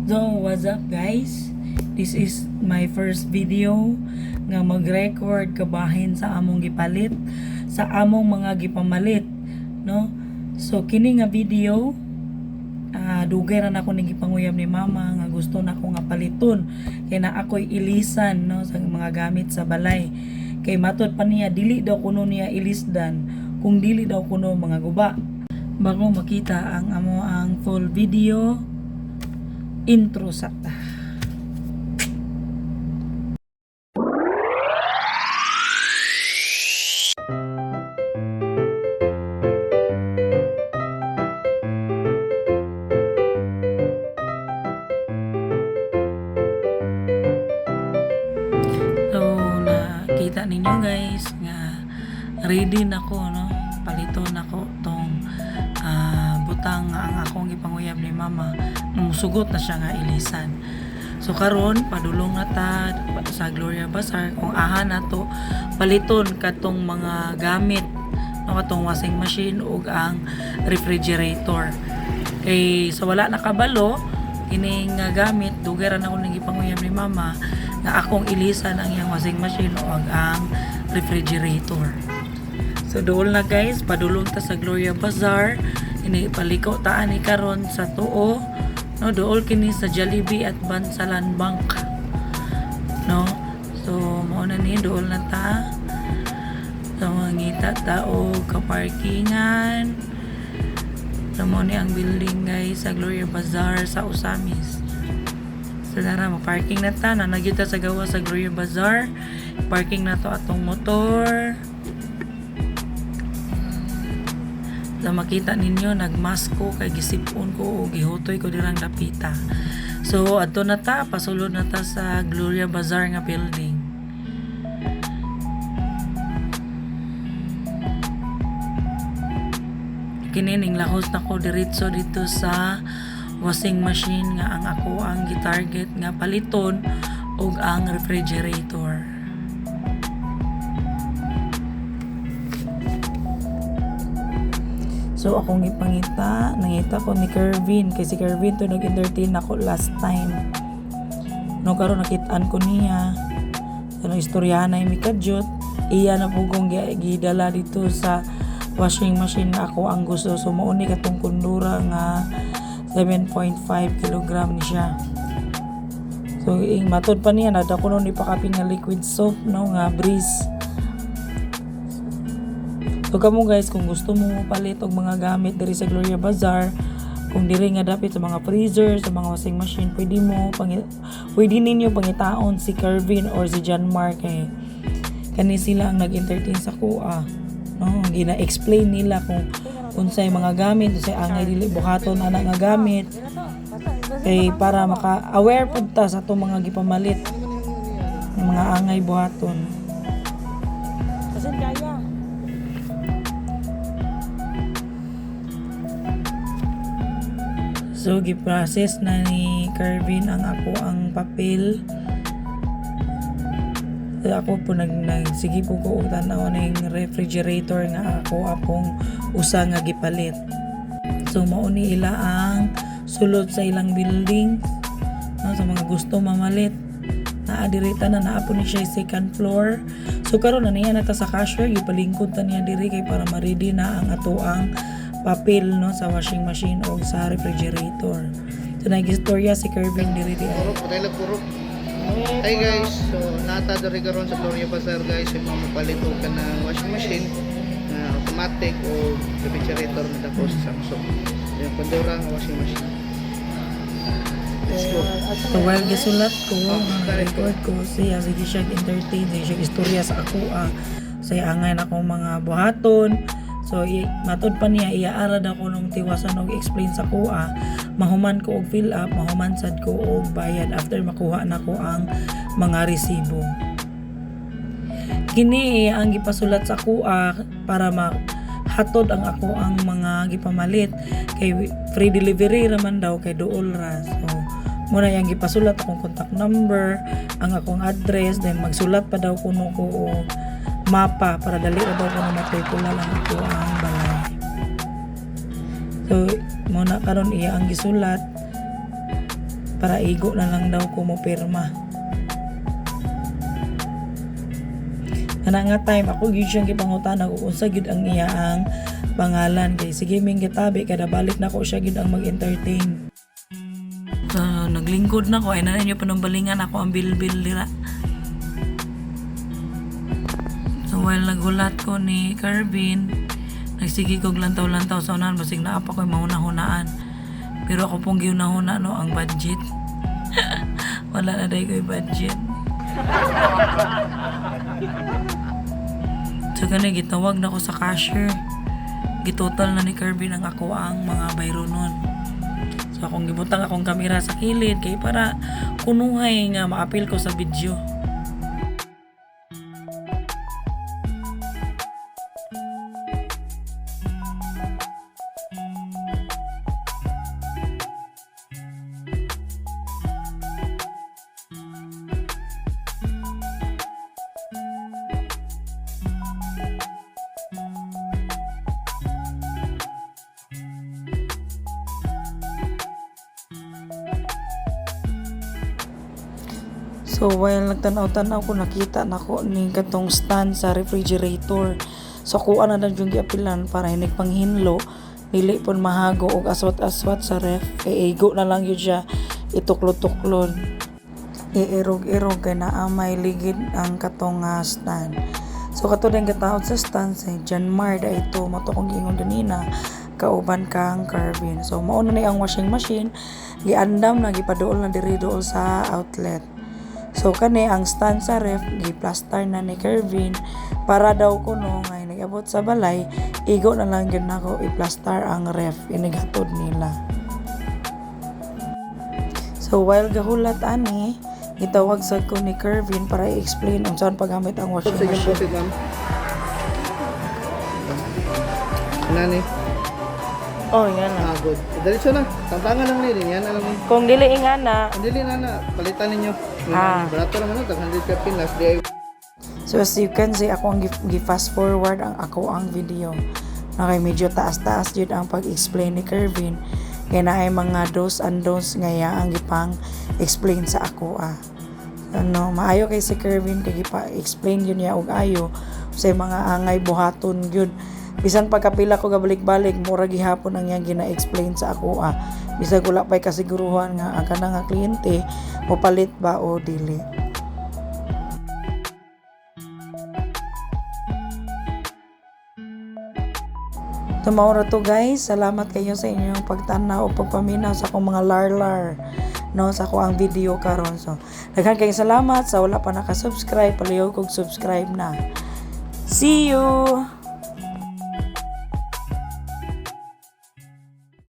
So, what's up guys? This is my first video nga mag-record kabahin sa among gipalit, sa among mga gipamalit, no? So, kini nga video, dugay ra na ako ning gipanguyab ni mama nga gusto na ko nga paliton kay na ako'y ilisan, no, sa mga gamit sa balay. Kay matod pa niya dili daw kuno niya ilisdan kung dili daw kuno mga guba. Bago makita ang full video, intro sakta. So, nakita ninyo guys nga ready na ko, no? Paliton ako tong butang nga ang akong ipanguyab ni mama. Musugot na siya nga ilisan. So karon padulong na ta sa Gloria Bazaar kung aha na to paliton katong mga gamit, no, katong washing machine ug ang refrigerator. Kay sa wala nakabalo kining gamit dugay ra na ko ning ipanguyab ni mama nga akong ilisan ang iyang washing machine ug ang refrigerator. So dool na guys, padulong ta sa Gloria Bazaar. Ini paliko taan ni karon sa tuo, no, dool kini sa Jollibee at Bansalan Bank, no. So mao na ni dool na ta. So mangita tao ka parkingan. So mo ni ang building guys sa Gloria Bazaar sa Usamis. So dara mag-parking na ta, na nagyuta sa gawa sa Gloria Bazaar. Parking na to atong motor. So makita ninyo nagmask ko kay gisipon ko o gihutoy ko dirang dapita. So adto na ta, pasulod na ta sa Gloria Bazaar nga building. Kinining lahos na ko diretso dito sa washing machine nga ang ako ang gitarget nga paliton ug ang refrigerator. So akong ipangita, nangita ko ni Kervin, kay si Kervin to nag-entertain ako last time. No, karon nakitaan ko niya. Ano istoryahan na mi kadyot, iya na pugong gidala dito sa washing machine na ako ang gusto. So mauni katong kundura nga 7.5 kg ni siya. So matod pa niya nada ko ni pakaping nga liquid soap, no, nga Breeze. So kamo guys, kung gusto mo palit og mga gamit diri sa Gloria Bazaar, kung diri nga dapit sa mga freezer, sa mga washing machine, pwede ninyo pangitaon si Kervin or si John Mark, kay kani sila ang nag-entertain sa kuha, no, gina-explain nila kung unsay mga gamit, unsay angay dili buhaton ana nga gamit, kay para maka-aware pud ta sa atong mga gipamalit ng mga angay buhaton. Kasi kaya so, giprocess na ni Kervin ang ako ang papel. So, ako po sige po ko tanaw na yung refrigerator nga ako apong usa nga gipalit. So, mauni ila ang sulod sa ilang building, no, sa mga gusto mamalit. Naadirita na naapo ni siya second floor. So, karon na niya na ta sa cashier, gipalingkod ta niya diri kay para ma-ready na ang ato ang papel, no, sa washing machine o sa refrigerator. So nag-istorya si Kervin diri di. Purok. Hi guys, so nata diri karon sa Gloria Bazaar guys, yung mga mapalito ka ng washing machine na automatic o refrigerator na dako sa Samsung. Yung kondura ng washing machine. Let's go. So while gisulat ko, record ko siya, sige siya entertain, siya istorya sa ako sa angay na akong mga buhaton. So matod pa niya iaarad ako nung tiwasan og explain sa kuha, mahuman ko og fill up, mahuman sad ko og bayad after makuha na ko ang mga resibo. Kini ang gipasulat sa kuha para hatod ang ako ang mga gipamalit kay free delivery raman daw kay duol ra. So muna yang gipasulat akong contact number, ang akong address, then magsulat pa daw kuno ko og mapa para dali ra daw kuno matrikula lang ako ang balay. So muna karon iya ang gisulat para igo na lang daw ko mo pirma. Ana nga time ako gyud siyang gipangutana kung unsa gyud ang iyaang pangalan kay sige ming gitabi kada balik na ko siya gyud ang mag-entertain. So, naglingkod na ko ay nanay niyo panumbalingan ako ang bilbil dira. So while nagulat ko ni Kervin, nagsige kog lantaw-lantaw sa unahan basig na apa ko'y mahuna-hunaan. Pero ako pong giunahuna no ang budget. Wala na day ko'y budget. So gani gitawag na ko sa cashier. Gitotal na ni Kirby ang ako ang mga bayro nun. So akong gibutang akong kamera sa kilid kay para kunuhay nga maapil ko sa video. So while nagtanaw-tanaw ko nakita nako ni katong stand sa refrigerator. So kuha na lang yung giapilan para hinig panghinlo dili pon mahago og aswat-aswat sa ref kay igo na lang yun siya ituklod-tuklod. Iirog-irog kay naa may ligid ang katong stand. So kato din gataod sa stand sa Janmar da ito mato kong giingon ganina kauban kang Kervin. So mao na ni ang washing machine giandam na gipaduol na diri dool sa outlet. So kani ang stand sa ref gi-plaster na ni Kervin para daw kuno nga nag-abot sa balay igo na lang gyud nako i-plaster ang ref inigatod nila. So while gahulat ani gitawag sad ko ni Kervin para i-explain unsaon paggamit ang washing Sige po machine. si ma'am. Nani? Oh, yan na. Good. Diretso na. Tampangan lang nila. Yan na lang. Kung dili ingana, Hindi na. Palitan ninyo. Barato naman ito. 100 ka pin. Last day. so as you can see, ako ang gi-fast forward ang ako ang video. Okay, medyo taas-taas yun ang pag-explain ni Kervin. Kaya na ay mga do's and don'ts ngaya ang gipang explain sa ako Ano, maayo kay si Kervin kay gipa-explain yun niya og ayo sa mga angay buhaton yun. Bisan pagkapila ko gabalik-balik, mura gihapon ang yang gina-explain sa ako Bisag wala pa'y kasiguruhan nga ang kanang nga kliyente o palit ba o dili. Tumaura to guys, salamat kayo sa inyong pagtanaw o pagpaminaw sa akong mga larlar no sa ako ang video karon. So daghan kayong salamat sa wala pa nakasubscribe, palayo kog subscribe na. See you.